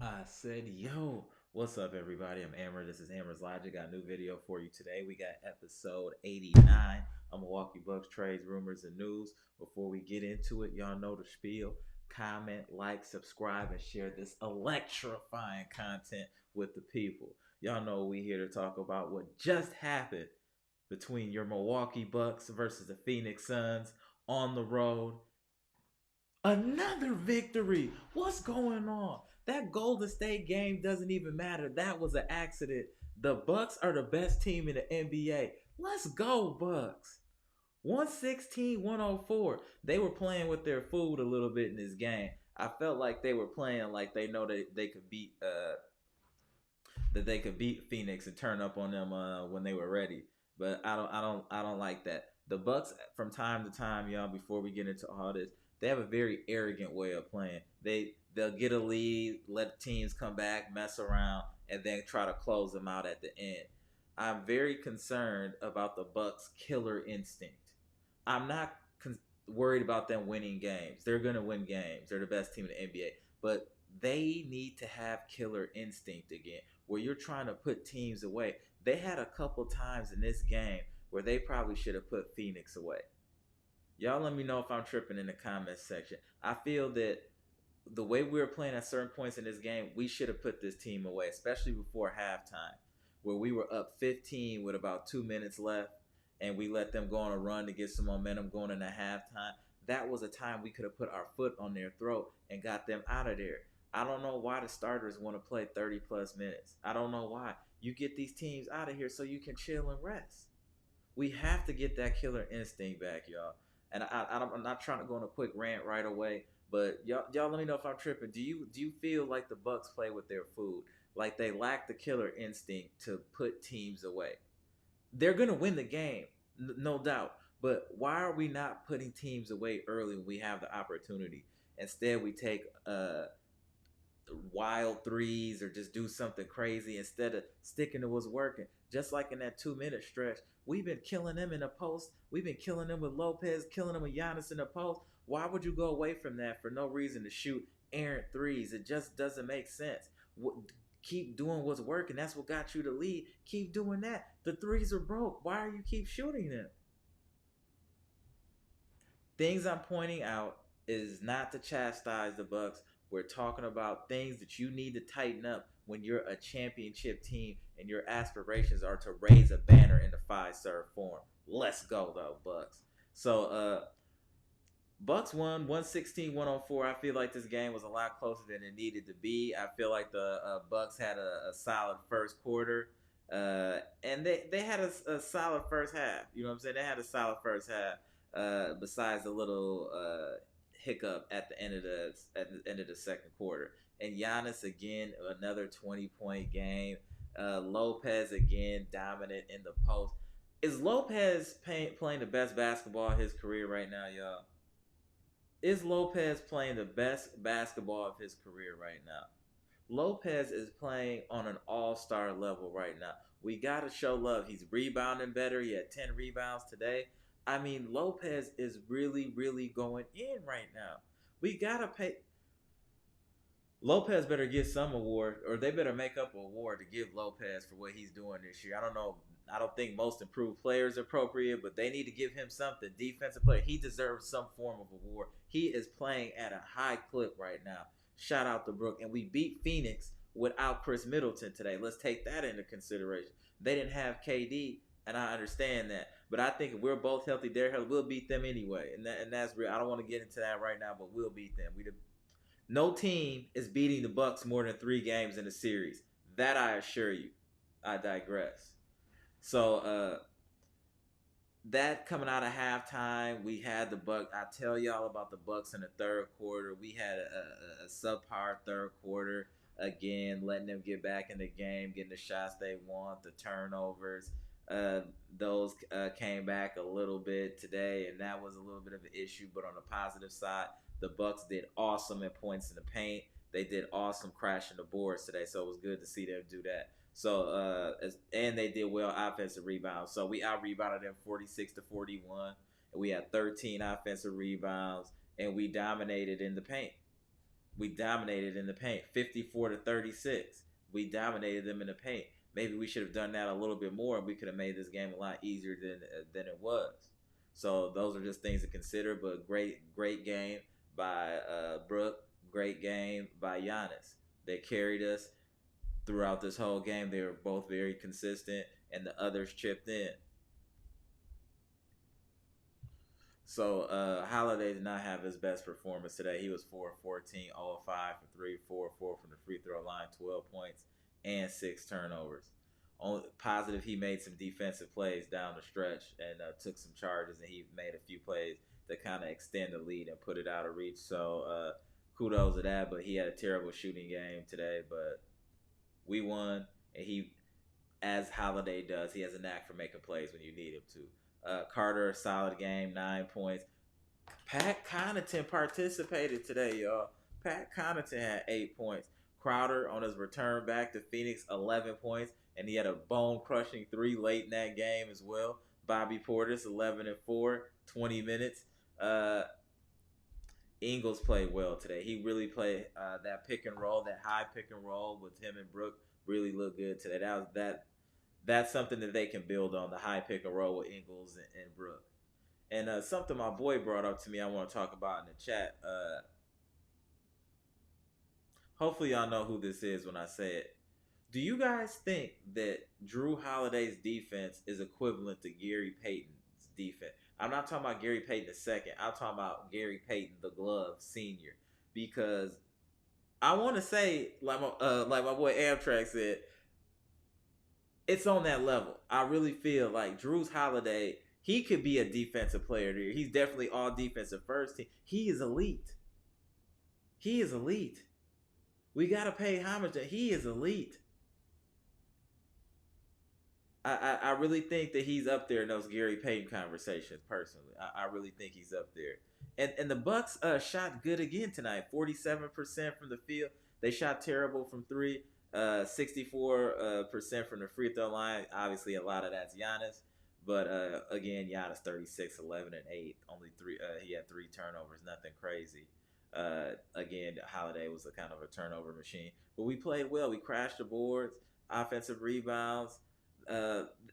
I said, yo, what's up, everybody? I'm Amber. This is amaraslogic. Got a new video for you today. We got episode 89 of Milwaukee Bucks trades, rumors, and news. Before we get into it, y'all know the spiel. Comment, like, subscribe, and share this electrifying content with the people. Y'all know we here to talk about what just happened between your Milwaukee Bucks versus the Phoenix Suns on the road. Another victory. What's going on? That Golden State game doesn't even matter. That was an accident. The Bucks are the best team in the NBA. Let's go, Bucks. 116-104. They were playing with their food a little bit in this game. I felt like they were playing like they know that they could beat Phoenix and turn up on them when they were ready. But I don't like that. The Bucks from time to time, y'all. Before we get into all this, they have a very arrogant way of playing. They'll get a lead, let teams come back, mess around, and then try to close them out at the end. I'm very concerned about the Bucks' killer instinct. I'm not worried about them winning games. They're gonna win games. They're the best team in the NBA, but they need to have killer instinct again, where you're trying to put teams away. They had a couple times in this game where they probably should have put Phoenix away. Y'all let me know if I'm tripping in the comments section. I feel that the way we were playing at certain points in this game, we should have put this team away, especially before halftime, where we were up 15 with about 2 minutes left, and we let them go on a run to get some momentum going into halftime. That was a time we could have put our foot on their throat and got them out of there. I don't know why the starters want to play 30 plus minutes. I don't know why. You get these teams out of here so you can chill and rest. We have to get that killer instinct back, y'all. And I'm not trying to go on a quick rant right away, but y'all let me know if I'm tripping. Do you feel like the Bucks play with their food, like they lack the killer instinct to put teams away? They're gonna win the game, no doubt. But why are we not putting teams away early when we have the opportunity? Instead, we take wild threes or just do something crazy instead of sticking to what's working. Just like in that 2 minute stretch, we've been killing them in the post. We've been killing them with Lopez, killing them with Giannis in the post. Why would you go away from that for no reason to shoot errant threes? It just doesn't make sense. Keep doing what's working. That's what got you the lead. Keep doing that. The threes are broke. Why are you keep shooting them? Things I'm pointing out is not to chastise the Bucks. We're talking about things that you need to tighten up when you're a championship team and your aspirations are to raise a banner in the five-star form. Let's go though, Bucks. So Bucks won 116-104. I feel like this game was a lot closer than it needed to be. I feel like the Bucks had a solid first quarter. And they had a solid first half. You know what I'm saying? They had a solid first half. Besides a little hiccup at the end of the second quarter. And Giannis again, another 20-point game. Lopez again dominant in the post. Is Lopez playing the best basketball of his career right now, y'all? Is Lopez playing the best basketball of his career right now? Lopez is playing on an all-star level right now. We got to show love. He's rebounding better. He had 10 rebounds today. I mean, Lopez is really, really going in right now. We got to pay. Lopez better get some award, or they better make up an award to give Lopez for what he's doing this year. I don't know. I don't think most improved player is appropriate, but they need to give him something. Defensive player, he deserves some form of award. He is playing at a high clip right now. Shout out to Brook, and we beat Phoenix without Chris Middleton today. Let's take that into consideration. They didn't have KD, and I understand that, but I think if we're both healthy, they're healthy, we'll beat them anyway, and that's real. I don't want to get into that right now, but we'll beat them. No team is beating the Bucks more than 3 games in a series. That I assure you. I digress. So that coming out of halftime, we had the Bucks. I tell y'all about the Bucks in the third quarter. We had a subpar third quarter again, letting them get back in the game, getting the shots they want, the turnovers. Those came back a little bit today, and that was a little bit of an issue. But on the positive side, the Bucks did awesome at points in the paint. They did awesome crashing the boards today, so it was good to see them do that. So and they did well offensive rebounds. So we out rebounded them 46-41, and we had 13 offensive rebounds, and we dominated in the paint. We dominated in the paint, 54-36. We dominated them in the paint. Maybe we should have done that a little bit more, and we could have made this game a lot easier than it was. So those are just things to consider. But great game by Brook. Great game by Giannis. They carried us throughout this whole game. They were both very consistent, and the others chipped in. So Holiday did not have his best performance today. He was 4 of 14, 0 of 5 from 3, 4 of 4 from the free throw line, 12 points, and 6 turnovers. Only positive, he made some defensive plays down the stretch and took some charges, and he made a few plays to kind of extend the lead and put it out of reach. So kudos to that, but he had a terrible shooting game today. But we won, and he, as Holiday does, he has a knack for making plays when you need him to. Carter, solid game, 9 points. Pat Connaughton participated today, y'all. Pat Connaughton had 8 points. Crowder, on his return back to Phoenix, 11 points. And he had a bone-crushing 3 late in that game as well. Bobby Portis, 11 and 4, 20 minutes. Ingles played well today. He really played that pick and roll, that high pick and roll with him and Brook really looked good today. That's something that they can build on, the high pick and roll with Ingles and Brook. And something my boy brought up to me I want to talk about in the chat. Hopefully y'all know who this is when I say it. Do you guys think that Jrue Holiday's defense is equivalent to Gary Payton's defense? I'm not talking about Gary Payton II. I'm talking about Gary Payton, the Glove Senior. Because I want to say, like my boy Amtrak said, it's on that level. I really feel like Jrue Holiday, he could be a defensive player there. He's definitely all defensive first team. He is elite. He is elite. We got to pay homage to he is elite. I really think that he's up there in those Gary Payton conversations, personally. I really think he's up there. And the Bucks shot good again tonight. 47% from the field. They shot terrible from 3. 64% from the free throw line. Obviously, a lot of that's Giannis. But again, Giannis 36, 11, and 8. Only 3. He had 3 turnovers. Nothing crazy. Again, Holiday was a kind of a turnover machine. But we played well. We crashed the boards. Offensive rebounds.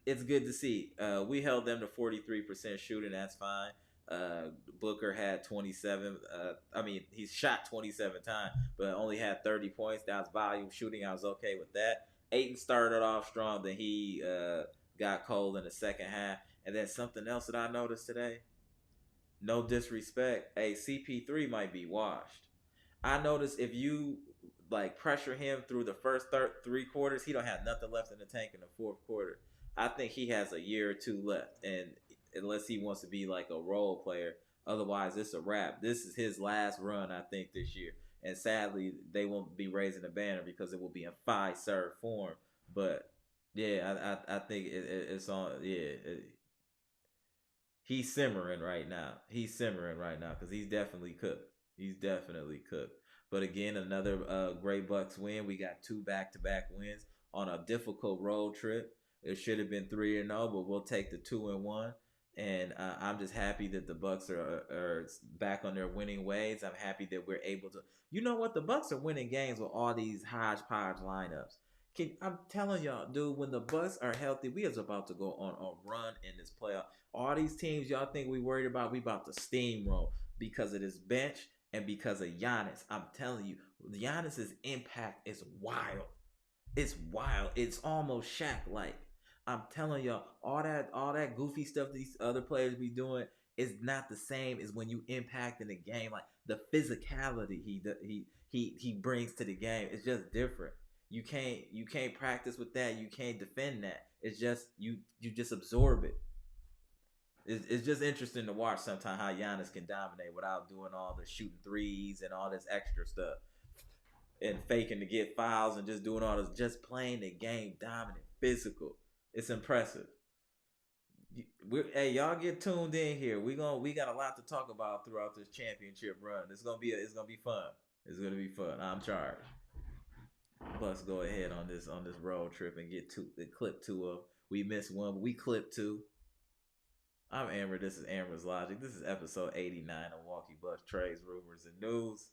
It's good to see. We held them to 43% shooting. That's fine. Booker had 27. He shot 27 times, but only had 30 points. That was volume shooting. I was okay with that. Ayton started off strong, then he got cold in the second half. And then something else that I noticed today, no disrespect, CP3 might be washed. I noticed if you pressure him through the first 3 quarters, he don't have nothing left in the tank in the fourth quarter. I think he has a year or 2 left, and unless he wants to be like a role player, otherwise it's a wrap. This is his last run, I think, this year, and sadly they won't be raising the banner because it will be in 5-serve form. But yeah, I think it's on. Yeah, he's simmering right now. He's simmering right now because he's definitely cooked. He's definitely cooked. But again, another great Bucks win. We got 2 back-to-back wins on a difficult road trip. It should have been 3-0, but we'll take the 2-1. And I'm just happy that the Bucks are back on their winning ways. I'm happy that we're able to. You know what? The Bucks are winning games with all these hodgepodge lineups. I'm telling y'all, dude, when the Bucks are healthy, we is about to go on a run in this playoff. All these teams y'all think we worried about, we about to steamroll because of this bench and because of Giannis. I'm telling you, Giannis's impact is wild. It's wild. It's almost Shaq-like. I'm telling y'all, all that goofy stuff these other players be doing is not the same as when you impact in the game. Like the physicality he brings to the game, it's just different. You can't practice with that. You can't defend that. It's just you just absorb it. It's just interesting to watch sometimes how Giannis can dominate without doing all the shooting threes and all this extra stuff and faking to get fouls and just doing all this, just playing the game dominant, physical. It's impressive. Hey, y'all get tuned in here. We got a lot to talk about throughout this championship run. It's gonna be fun. It's gonna be fun. I'm charged. Bucks go ahead on this road trip and get clip 2 of. We missed 1, but we clipped 2. I'm Amber. This is Amber's Logic. This is episode 89 of Milwaukee Bucks Trades, Rumors, and News.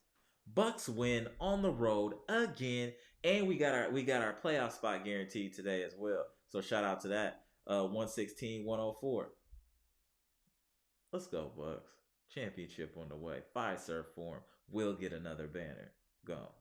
Bucks win on the road again, and we got our playoff spot guaranteed today as well. So shout out to that. 116-104. Let's go, Bucks. Championship on the way. Fiserv form. We'll get another banner. Go.